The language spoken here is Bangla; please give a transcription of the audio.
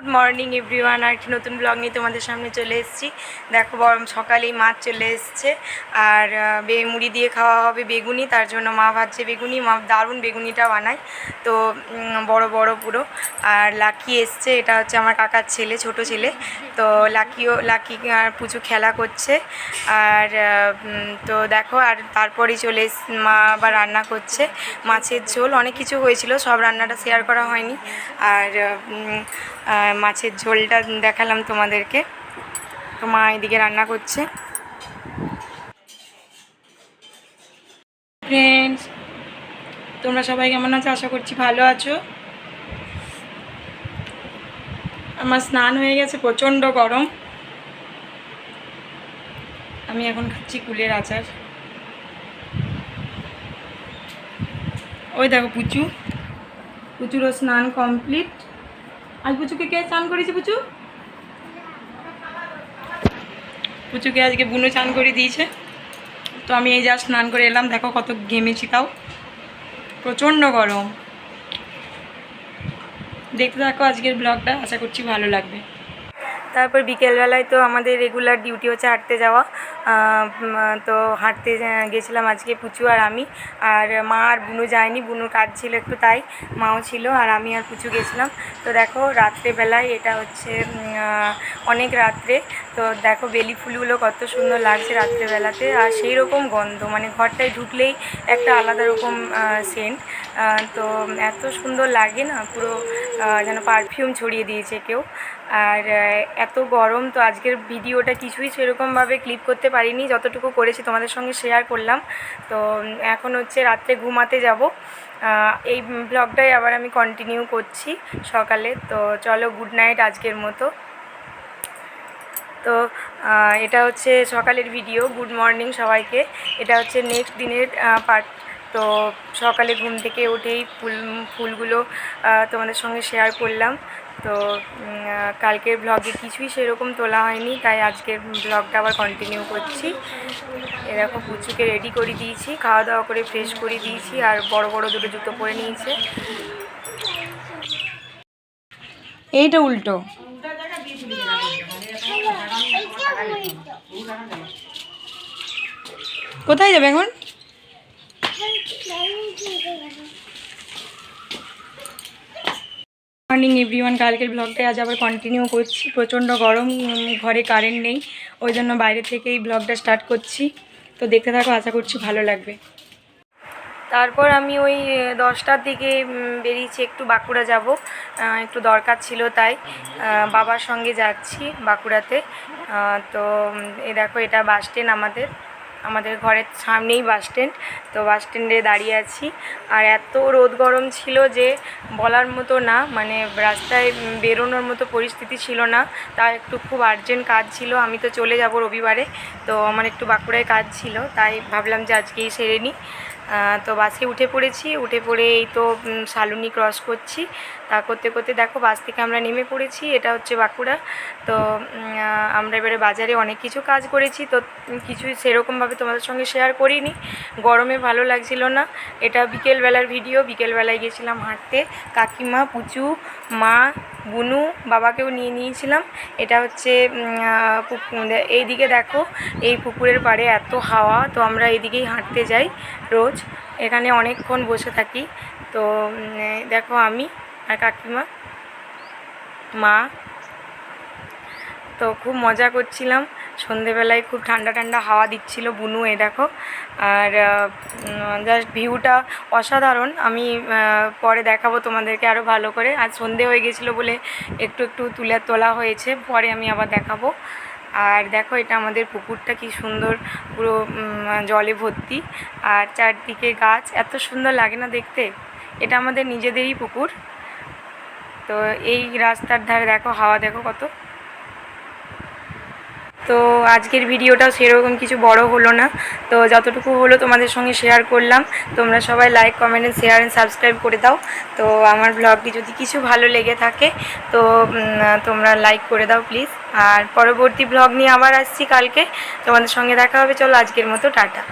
গুড মর্নিং এভরিওয়ান, আর একটি নতুন ব্লগ নিয়ে তোমাদের সামনে চলে এসেছি। দেখো সকালেই মাছ চলে এসছে আর মুড়ি দিয়ে খাওয়া হবে বেগুনি। তার জন্য মা ভাজছে বেগুনি, মা দারুণ বেগুনিটা বানায়, তো বড় বড় পুরো। আর লাকি এসছে, এটা হচ্ছে আমার কাকার ছেলে, ছোট ছেলে। তো লাকি আর পুচু খেলা করছে। আর তো দেখো, আর তারপরেই চলে মা আবার রান্না করছে মাছের ঝোল। অনেক কিছু হয়েছিল, সব রান্নাটা শেয়ার করা হয়নি। আর মাছের ঝোলটা দেখালাম তোমাদেরকে। তো মা এদিকে রান্না করছে। ফ্রেন্ডস, তোমরা সবাই কেমন আছো? আশা করছি ভালো আছো। আমার স্নান হয়ে গেছে, প্রচণ্ড গরম। আমি এখন খাচ্ছি কুলের আচার। ওই দেখো পুচুরও স্নান কমপ্লিট। আজ পুচুকে কে স্নান করেছে? পুচুকে আজকে বুনো চান করে দিয়েছে। তো আমি এই যা স্নান করে এলাম, দেখো কত ঘেমেছি, তাও প্রচণ্ড গরম। দেখতে থাকো আজকের ব্লগটা, আশা করছি ভালো লাগবে। তারপর বিকেলবেলায় তো আমাদের রেগুলার ডিউটি হচ্ছে হাঁটতে যাওয়া। তো হাঁটতে গেছিলাম আজকে পুচু আর আমি। আর মা আর বুনু যায়নি, বুনুর কাজ ছিল একটু, তাই মাও ছিল আর আমি আর পুচু গেছিলাম। তো দেখো রাত্রেবেলায়, এটা হচ্ছে অনেক রাত্রে, তো দেখো বেলি ফুলগুলো কত সুন্দর লাগছে রাত্রেবেলাতে। আর সেই রকম গন্ধ, মানে ঘরটায় ঢুকলেই একটা আলাদা রকম সেন্ট। তো এত সুন্দর লাগে না, পুরো যেন পারফিউম ছড়িয়ে দিয়েছে কেউ। আর এত গরম, তো আজকের ভিডিওটা কিছুই সেরকমভাবে ক্লিপ করতে পারিনি, যতটুকু করেছি তোমাদের সঙ্গে শেয়ার করলাম। তো এখন হচ্ছে রাত্রে ঘুমাতে যাব। এই ব্লগটাই আবার আমি কন্টিনিউ করছি সকালে। তো চলো, গুড নাইট আজকের মতো। তো এটা হচ্ছে সকালের ভিডিও, গুড মর্নিং সবাইকে। এটা হচ্ছে নেক্সট দিনের পার্ট। তো সকালে ঘুম থেকে উঠেই ফুলগুলো তোমাদের সঙ্গে শেয়ার করলাম। তো কালকের ব্লগে কিছুই সেরকম তোলা হয়নি, তাই আজকের ব্লগটা আবার কন্টিনিউ করছি। এরকম পুচুকে রেডি করে দিয়েছি, খাওয়া দাওয়া করে ফ্রেশ করে দিয়েছি, আর বড় বড় দুটো জুতো পরে নিয়েছে। এইটা উল্টো। কোথায় যাবে এখন? মর্নিং এভরিওয়ান, কালকের ব্লগটাই আজ আবার কন্টিনিউ করছি। প্রচণ্ড গরম, ঘরে কারেন্ট নেই, ওই জন্য বাইরে থেকেই ব্লগটা স্টার্ট করছি। তো দেখতে থাকো, আশা করছি ভালো লাগবে। তারপর আমি ওই 10টার দিকে বেরিয়েছি, একটু বাঁকুড়া যাব, একটু দরকার ছিল, তাই বাবার সঙ্গে যাচ্ছি বাঁকুড়াতে। তো এই দেখো, এটা বাস স্ট্যান্ড, আমাদের ঘরের সামনেই বাস স্ট্যান্ড। তো বাস স্ট্যান্ডে দাঁড়িয়ে আছি। আর এত রোদ গরম ছিল যে বলার মতো না, মানে রাস্তায় বেরোনোর মতো পরিস্থিতি ছিল না। তা একটু খুব আর্জেন্ট কাজ ছিল, আমি তো চলে যাব রবিবারে। তো আমার একটু বাঁকুড়ায় কাজ ছিল, তাই ভাবলাম যে আজকেই সেরে নিই। তো বাসে উঠে পড়েছি, উঠে পড়ে এই তো শালুনি ক্রস করছি। তা করতে করতে দেখো বাস থেকে আমরা নেমে পড়েছি। এটা হচ্ছে বাঁকুড়া। তো আমরা এবারে বাজারে অনেক কিছু কাজ করেছি, তো কিছুই সেরকমভাবে তোমাদের সঙ্গে শেয়ার করিনি, গরমে ভালো লাগছিল না। এটা বিকেলবেলার ভিডিও। বিকেলবেলায় গেছিলাম হাঁটতে, কাকিমা, পুচু, মা, বুনু, বাবাকেও নিয়ে নিয়েছিলাম। এটা হচ্ছে এইদিকে দেখো, এই পুকুরের পাড়ে এত হাওয়া, তো আমরা এইদিকেই হাঁটতে যাই রোজ, এখানে অনেকক্ষণ বসে থাকি। তো দেখো আমি আর কাকিমা, মা, তো খুব মজা করছিলাম। সন্ধেবেলায় খুব ঠান্ডা ঠান্ডা হাওয়া দিচ্ছিল, বুনু এই দেখো। আর জাস্ট ভিউটা অসাধারণ। আমি পরে দেখাবো তোমাদেরকে আরও ভালো করে। আজ সন্ধে হয়ে গেছিলো বলে একটু একটু তোলা হয়েছে, পরে আমি আবার দেখাবো। আর দেখো, এটা আমাদের পুকুরটা কি সুন্দর, পুরো জলে ভর্তি, আর চারদিকে গাছ, এত সুন্দর লাগে না দেখতে। এটা আমাদের নিজেদেরই পুকুর। তো এই রাস্তার ধারে দেখো, হাওয়া দেখো কত। তো আজকের ভিডিওটাও সেরকম কিছু বড় হলো না, তো যতটুকু হলো তোমাদের সঙ্গে শেয়ার করলাম। তোমরা সবাই like, comment, share and subscribe করে দাও। তো আমার ব্লগটি যদি কিছু ভালো লেগে থাকে, তো তোমরা লাইক করে দাও প্লিজ। আর পরবর্তী ব্লগ নিয়ে আবার আসছি কালকে, তোমাদের সঙ্গে দেখা হবে। চলো আজকের মতো টাটা।